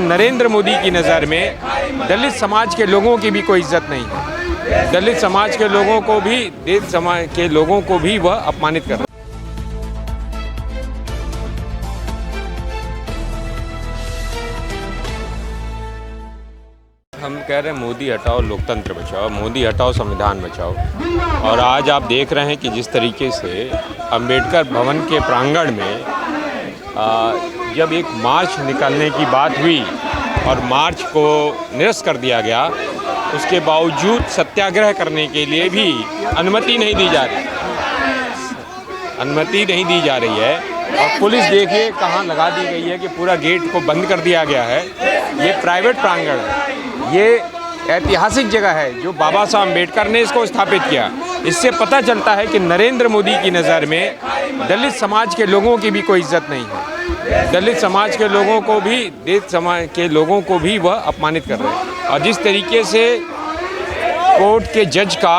नरेंद्र मोदी की नज़र में दलित समाज के लोगों की भी कोई इज्जत नहीं है। दलित समाज के लोगों को भी, देश समाज के लोगों को भी वह अपमानित कर रहा है। हम कह रहे हैं मोदी हटाओ लोकतंत्र बचाओ, मोदी हटाओ संविधान बचाओ। और आज आप देख रहे हैं कि जिस तरीके से अंबेडकर भवन के प्रांगण में जब एक मार्च निकालने की बात हुई और मार्च को निरस्त कर दिया गया, उसके बावजूद सत्याग्रह करने के लिए भी अनुमति नहीं दी जा रही है। और पुलिस देखिए कहाँ लगा दी गई है कि पूरा गेट को बंद कर दिया गया है। ये प्राइवेट प्रांगण है, ये ऐतिहासिक जगह है जो बाबा साहब अम्बेडकर ने इसको स्थापित किया। इससे पता चलता है कि नरेंद्र मोदी की नज़र में दलित समाज के लोगों की भी कोई इज्जत नहीं है। दलित समाज के लोगों को भी, देश समाज के लोगों को भी वह अपमानित कर रहे हैं। और जिस तरीके से कोर्ट के जज का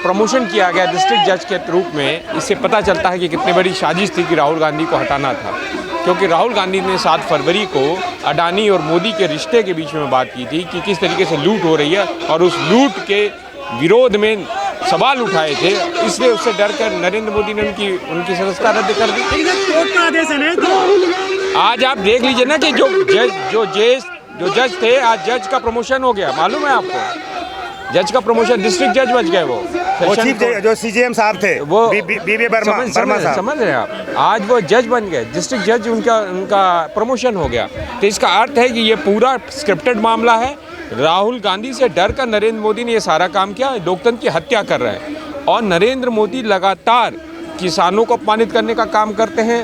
प्रमोशन किया गया डिस्ट्रिक्ट जज के रूप में, इससे पता चलता है कि कितनी बड़ी साजिश थी कि राहुल गांधी को हटाना था। क्योंकि राहुल गांधी ने 7 फरवरी को अडानी और मोदी के रिश्ते के बीच में बात की थी कि किस तरीके से लूट हो रही है, और उस लूट के विरोध में सवाल उठाए थे। इसलिए उससे डर कर नरेंद्र मोदी ने उनकी सदस्यता रद्द कर दी। कोर्ट का आदेश है नहीं तो आज आप देख लीजिए ना कि जो जज थे, आज जज का प्रमोशन हो गया। मालूम है आपको, जज का प्रमोशन डिस्ट्रिक्ट जज बच गए। वो चीफ जो सीजेएम साहब थे, वो बीबी वर्मा साहब, समझ रहे हैं आप, आज वो जज बन गए, डिस्ट्रिक्ट जज उनका प्रमोशन हो गया। तो इसका अर्थ है कि ये पूरा स्क्रिप्टेड मामला है। राहुल गांधी से डर कर नरेंद्र मोदी ने ये सारा काम किया, लोकतंत्र की हत्या कर रहे हैं। और नरेंद्र मोदी लगातार किसानों को अपमानित करने का काम करते हैं।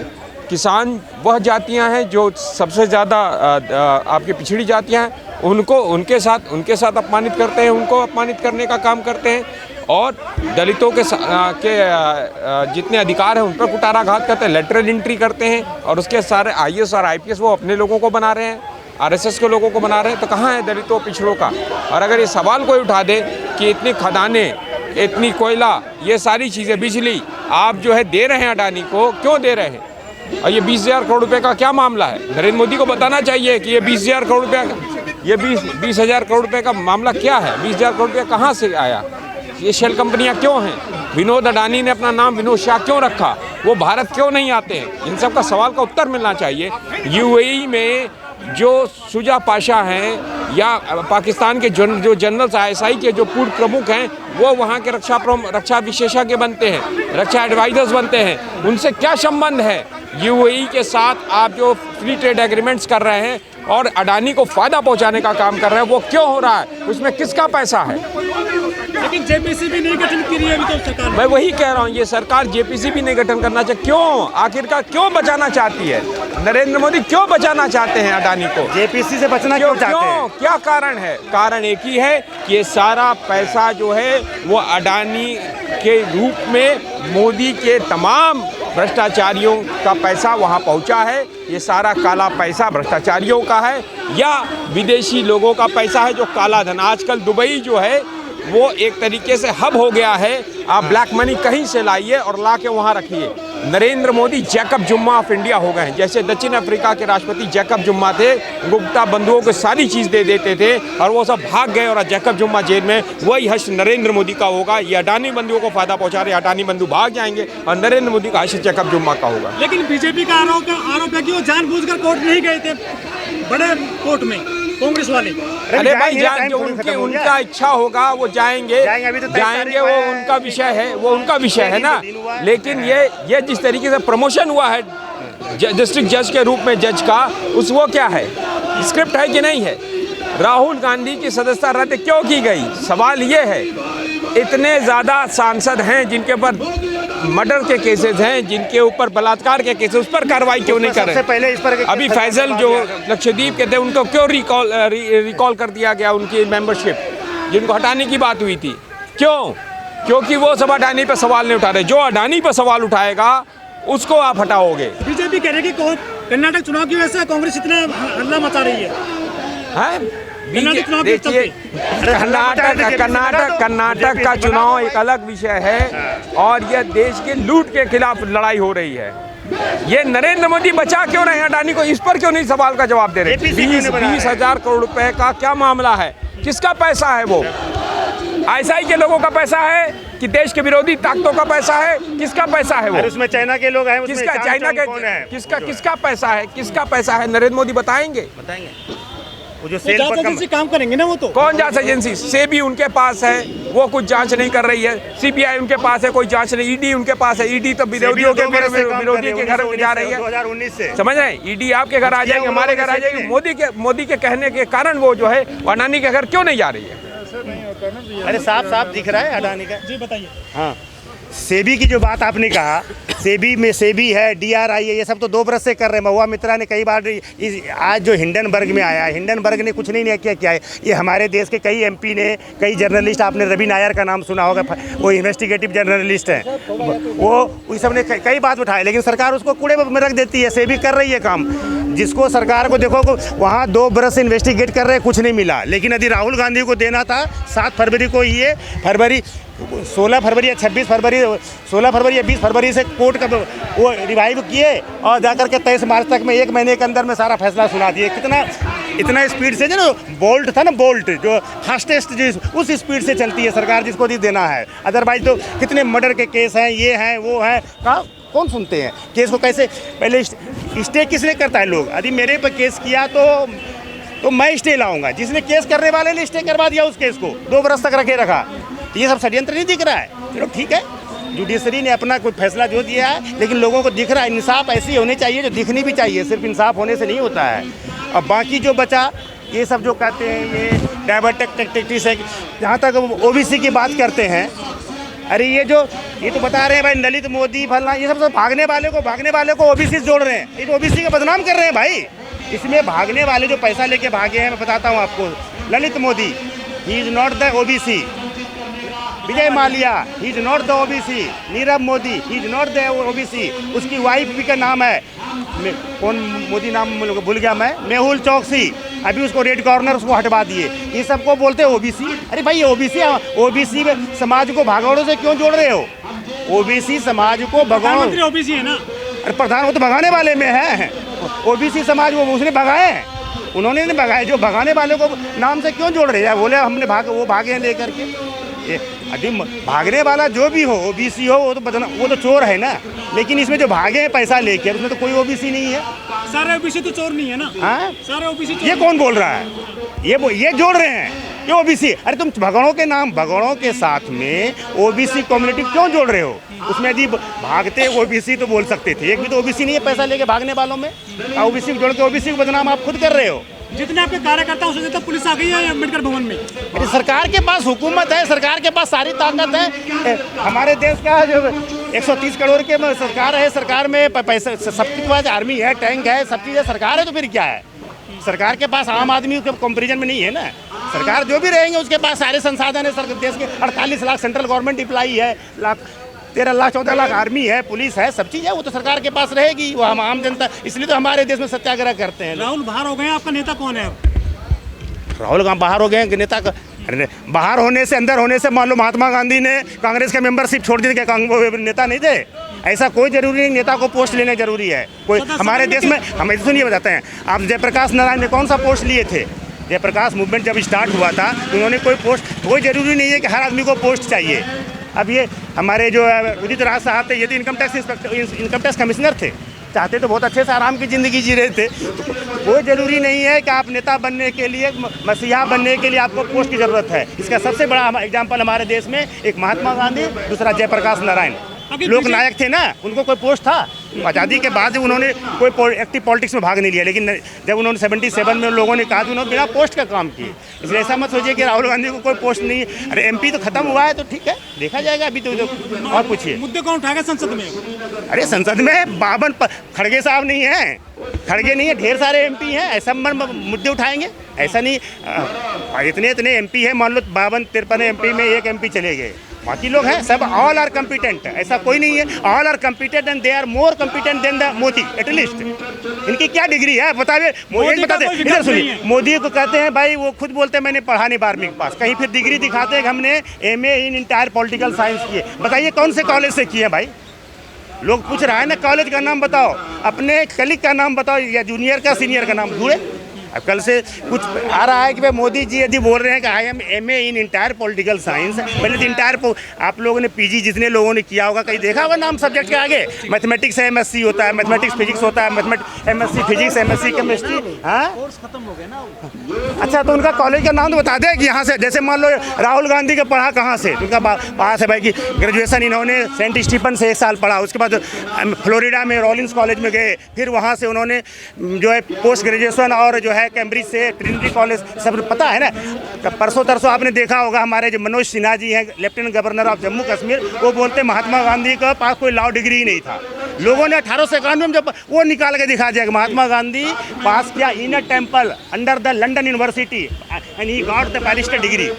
किसान वह जातियां हैं जो सबसे ज़्यादा आपकी पिछड़ी जातियां हैं, उनके साथ अपमानित करते हैं, उनको अपमानित करने का काम करते हैं। और दलितों के जितने अधिकार हैं उन पर कुटाराघात करते हैं, लेटरल एंट्री करते हैं। और उसके सारे IAS और IPS वो अपने लोगों को बना रहे हैं, RSS के लोगों को बना रहे हैं। तो कहाँ है दलितों पिछड़ों का? और अगर ये सवाल कोई उठा दे कि इतनी खदानें, इतनी कोयला, ये सारी चीज़ें, बिजली आप जो है दे रहे हैं अडानी को, क्यों दे रहे हैं? और ये 20,000 करोड़ रुपए का क्या मामला है? नरेंद्र मोदी को बताना चाहिए कि ये 20,000 करोड़ रुपये, ये 20,000 करोड़ रुपए का मामला क्या है? 20,000 करोड़ रुपये कहाँ से आया? ये शेल कंपनियां क्यों हैं? विनोद अडानी ने अपना नाम विनोद शाह क्यों रखा? वो भारत क्यों नहीं आते हैं? इन सब का सवाल का उत्तर मिलना चाहिए। UAE में जो शुजा पाशा हैं या पाकिस्तान के जो जनरल ISI के जो पूर्व प्रमुख हैं, वो वहाँ के रक्षा विशेषज्ञ बनते हैं, रक्षा एडवाइजर्स बनते हैं। उनसे क्या संबंध है? UAE के साथ आप जो फ्री ट्रेड एग्रीमेंट्स कर रहे हैं और अडानी को फ़ायदा पहुंचाने का काम कर रहे हैं, वो क्यों हो रहा है? उसमें किसका पैसा है? लेकिन JPC भी नहीं गठन की रही है अभी तो सरकार। मैं वही कह रहा हूँ, ये सरकार JPC भी नहीं गठन करना चाहिए। क्यों? आखिरकार क्यों बचाना चाहती है? नरेंद्र मोदी क्यों बचाना चाहते हैं अडानी को? JPC से बचना क्यों चाहते हैं? क्या कारण है? कारण एक ही है कि ये सारा पैसा जो है वो अडानी के रूप में मोदी के तमाम भ्रष्टाचारियों का पैसा वहाँ पहुँचा है। ये सारा काला पैसा भ्रष्टाचारियों का है या विदेशी लोगों का पैसा है, जो काला धन। आजकल दुबई जो है वो एक तरीके से हब हो गया है। आप ब्लैक मनी कहीं से लाइए और ला के वहाँ रखिए। नरेंद्र मोदी जैकब जुम्मा ऑफ इंडिया हो गए हैं। जैसे दक्षिण अफ्रीका के राष्ट्रपति जैकब जुम्मा थे, गुप्ता बंधुओं को सारी चीज़ दे देते थे और वो सब भाग गए और जैकब जुम्मा जेल में। वही हश्र नरेंद्र मोदी का होगा। ये अडानी बंधुओं को फ़ायदा पहुँचा रहे, अडानी बंधु भाग जाएंगे और नरेंद्र मोदी का हश्र जैकब जुम्मा का होगा। लेकिन बीजेपी का आरोप है कि वो जानबूझकर कोर्ट नहीं गए थे, बड़े कोर्ट में कांग्रेस वाले। अरे भाई, जो उनका इच्छा होगा वो जाएंगे, वो उनका विषय है, वो उनका विषय है ना। लेकिन ये जिस तरीके से प्रमोशन हुआ है डिस्ट्रिक्ट जज के रूप में जज का, वो क्या है? स्क्रिप्ट है कि नहीं है? राहुल गांधी की सदस्यता रद्द क्यों की गई? सवाल ये है। इतने ज़्यादा सांसद हैं जिनके ऊपर मर्डर के केसेस हैं, जिनके ऊपर बलात्कार के केसेस, उस पर कार्रवाई क्यों नहीं कर रहे? पहले इस पर अभी फैजल जो लक्षद्वीप के थे, उनको क्यों रिकॉल कर दिया गया उनकी मेंबरशिप, जिनको हटाने की बात हुई थी? क्यों? क्योंकि वो सब अडानी पर सवाल नहीं उठा रहे। जो अडानी पर सवाल उठाएगा उसको आप हटाओगे। बीजेपी कह रही है कि कर्नाटक चुनाव की वजह से कांग्रेस इतना हल्ला मचा रही है। देखिए, कर्नाटक का चुनाव एक अलग विषय है और यह देश के लूट के खिलाफ लड़ाई हो रही है। ये नरेंद्र मोदी बचा क्यों रहे हैं अडानी को, इस पर क्यों नहीं सवाल का जवाब दे रहे? 20,000 करोड़ रुपए का क्या मामला है, किसका पैसा है वो? आईएसआई के लोगों का पैसा है कि देश के विरोधी ताकतों का पैसा है? किसका पैसा है वो? उसमें चाइना के लोग हैं, किसका चाइना के किसका पैसा है? किसका पैसा है? नरेंद्र मोदी बताएंगे? वो जो सेल पर एजेंसी काम करेंगे ना, वो तो कौन जांच एजेंसी? सेबी उनके पास है, वो कुछ जांच नहीं कर रही है। सीबीआई उनके पास है, कोई जांच नहीं। ईडी उनके पास है, ईडी तो विरोधियों के घर में जा रही है। 2019 से समझ रहे हैं? ईडी आपके घर आ जाएंगे, हमारे घर आ जाएंगे। मोदी के कहने के कारण वो जो है अडानी के घर क्यों नहीं जा रही है? अरे साफ साफ दिख रहा है अडानी का। जी बताइए। हाँ, सेबी की जो बात आपने कहा, सेबी है, डीआरआई है, ये सब तो 2 बरस से कर रहे हैं। महुआ मित्रा ने कई बार आज जो हिंडनबर्ग में आया है, हिंडनबर्ग ने कुछ नहीं किया है। ये हमारे देश के कई एमपी ने, कई जर्नलिस्ट, आपने रवि नायर का नाम सुना होगा, वो इन्वेस्टिगेटिव जर्नलिस्ट हैं, वो सब ने कई बात उठाए, लेकिन सरकार उसको कूड़े में रख देती है। सेबी कर रही है काम, जिसको सरकार को देखो वहाँ 2 बरस से इन्वेस्टिगेट कर रहे हैं, कुछ नहीं मिला। लेकिन यदि राहुल गांधी को देना था 7 फरवरी को, ये 16 फरवरी या 26 फरवरी, 16 फरवरी या 20 फरवरी से कोर्ट का वो रिवाइव किए और जाकर के 23 मार्च तक में 1 महीने के अंदर में सारा फैसला सुना दिए। इतना स्पीड से जो बोल्ट था ना, बोल्ट जो फास्टेस्ट, उस स्पीड से चलती है सरकार, जिसको देना है। अदरवाइज तो कितने मर्डर के केस हैं, ये हैं वो हैं, कौन सुनते हैं केस को? कैसे पहले स्टे किसने करता है? लोग यदि मेरे पर केस किया तो मैं स्टे लाऊंगा, जिसने केस करने वाले ने स्टे करवा दिया उस केस को, 2 बरस तक रखा। तो ये सब षड्यंत्र नहीं दिख रहा है? चलो ठीक है, जुडिशरी ने अपना कोई फैसला जो दिया है, लेकिन लोगों को दिख रहा है। इंसाफ ऐसी होनी चाहिए जो दिखनी भी चाहिए, सिर्फ इंसाफ होने से नहीं होता है। अब बाकी जो बचा, ये सब जो कहते हैं ये डाइवर्टेक्टिक्स है, जहाँ तक ओबीसी की बात करते हैं, अरे ये तो बता रहे हैं भाई ललित मोदी फलना, ये सब भागने वाले को ओबीसी जोड़ रहे हैं, ये तो ओबीसी का बदनाम कर रहे हैं भाई। इसमें भागने वाले जो पैसा लेके भागे हैं, मैं बताता हूँ आपको। Lalit Modi, he is not the OBC. Vijay Mallya, he is not the OBC. Nirav Modi, he is not the OBC. उसकी वाइफ भी का नाम है, कौन मोदी नाम भूल गया मैं, मेहुल चौकसी, अभी उसको रेड कॉर्नर उसको हटवा दिए। ये सबको बोलते हैं ओबीसी। अरे भाई ओबीसी समाज को भागौड़ों से क्यों जोड़ रहे हो? ओबीसी समाज को भगवान ओबीसी है ना, अरे प्रधान वो तो भगाने वाले में है। ओबीसी समाज वो उसने भगाए हैं, उन्होंने नहीं भगाए। जो भगाने वाले को नाम से क्यों जोड़ रहे हैं? बोले हमने वो भागे हैं लेकर के। यदि भागने वाला जो भी हो, ओबीसी हो, वो तो चोर है ना। लेकिन इसमें जो भागे हैं पैसा लेकर, उसमें तो कोई ओबीसी नहीं है। सारे ओबीसी तो चोर नहीं है ना। हाँ, सारे ओबीसी। ये कौन बोल रहा है? ये जोड़ रहे हैं ये ओबीसी। अरे तुम भगोड़ों के साथ में ओबीसी कम्युनिटी क्यों जोड़ रहे हो? उसमें यदि भागते ओबीसी तो बोल सकते थे, एक भी तो ओबीसी नहीं है पैसा लेके भागने वालों में। ओबीसी को जोड़ के ओबीसी को बदनाम आप खुद कर रहे हो। जितने आपके कार्यकर्ता उससे तो पुलिस आ गई है अम्बेडकर भवन में। अरे सरकार के पास हुकूमत है, सरकार के पास सारी ताकत है। हमारे देश का जो 130 करोड़ के सरकार है, सरकार में पैसे सबके पास आर्मी है, टैंक है, सब चीज़ है, सरकार है। तो फिर क्या है? सरकार के पास आम आदमी के कंपेरिजन में नहीं है ना। सरकार जो भी रहेंगे उसके पास सारे संसाधन है। देश के 48 लाख सेंट्रल गवर्नमेंट एम्प्लॉई है, 13 लाख 14 लाख आर्मी है, पुलिस है, सब चीज़ है। वो तो सरकार के पास रहेगी, वो हम आम जनता, इसलिए तो हमारे देश में सत्याग्रह करते हैं। राहुल बाहर हो गए, आपका नेता कौन है? राहुल गांधी बाहर हो गए, नेता का बाहर होने से, अंदर होने से मान लो महात्मा गांधी ने कांग्रेस के मेंबरशिप छोड़ दी, क्या नेता नहीं थे? ऐसा कोई जरूरी नहीं, नेता को पोस्ट लेने जरूरी है। कोई हमारे देश में, हम सुनिए बताते हैं, आप जयप्रकाश नारायण ने कौन सा पोस्ट लिए थे? जयप्रकाश मूवमेंट जब स्टार्ट हुआ था उन्होंने कोई पोस्ट, कोई जरूरी नहीं है कि हर आदमी को पोस्ट चाहिए। अब ये हमारे जो उदित राज साहब थे, ये तो इनकम टैक्स कमिश्नर थे, चाहते तो बहुत अच्छे से आराम की ज़िंदगी जी रहे थे। कोई ज़रूरी नहीं है कि आप नेता बनने के लिए, मसीहा बनने के लिए आपको पोस्ट की ज़रूरत है। इसका सबसे बड़ा एग्जाम्पल हमारे देश में एक महात्मा गांधी, दूसरा जयप्रकाश नारायण, लोक नायक थे ना, उनको कोई पोस्ट था? आज़ादी के बाद उन्होंने कोई एक्टिव पॉलिटिक्स में भाग नहीं लिया, लेकिन जब उन्होंने 77 में लोगों ने कहा तो उन्होंने बिना पोस्ट का काम किए। इसलिए ऐसा मत सोचिए कि राहुल गांधी को कोई पोस्ट नहीं है। अरे एमपी तो खत्म हुआ है, तो ठीक है, देखा जाएगा अभी तो। और पूछिए, मुद्दे कौन उठाएगा संसद में? अरे संसद में 52 खड़गे साहब नहीं है, खड़गे नहीं है, ढेर सारे एमपी हैं, ऐसा मुद्दे उठाएंगे? ऐसा नहीं, इतने एमपी हैं, मान लो 52-53 एमपी में एक एमपी चले गए, बाकी लोग हैं सब ऑल आर कॉम्पिटेंट। ऐसा कोई नहीं है, all are competent and they are more competent than the Modi at least. इनकी क्या डिग्री है बताइए? इधर सुनिए, मोदी को कहते हैं भाई, वो खुद बोलते हैं मैंने पढ़ा नहीं 12वीं के पास, कहीं फिर डिग्री दिखाते हैं कि हमने MA इन इंटायर पॉलिटिकल साइंस किए। बताइए कौन से कॉलेज से किए भाई? लोग पूछ रहा है ना कॉलेज का नाम बताओ, अपने कलीग का नाम बताओ, या जूनियर का सीनियर का नाम ढूंढे। अब कल से कुछ आ रहा है कि भाई मोदी जी यदि बोल रहे हैं कि I am MA in entire political science, पहले तो इंटायर आप लोगों ने PG जितने लोगों ने किया होगा कहीं देखा होगा नाम सब्जेक्ट के आगे? मैथमेटिक्स है MSc होता है, मैथमेटिक्स फिजिक्स होता है, MSc फिजिक्स, MSc केमिस्ट्री। हाँ कोर्स खत्म हो गया ना। अच्छा, तो उनका कॉलेज का नाम तो बता दें कि यहाँ से, जैसे मान लो राहुल गांधी का पढ़ा कहाँ से, उनका पास है भाई कि ग्रेजुएशन इन्होंने सेंट स्टीफन से 1 साल पढ़ा, उसके बाद फ्लोरिडा में रॉलिंस कॉलेज में गए, फिर वहाँ से उन्होंने जो है पोस्ट ग्रेजुएशन और जो है कैम्ब्रिज से ट्रिनिटी कॉलेज, सब पता है ना। परसों तरसों आपने देखा होगा हमारे जो मनोज सिन्हा जी हैं, lieutenant governor of Jammu Kashmir, वो बोलते महात्मा गांधी का पास कोई लॉ डिग्री ही नहीं था। लोगों ने 1891 में जब वो निकाल के दिखा दिया कि महात्मा गांधी पास किया in a temple under the London university and he got the barrister degree.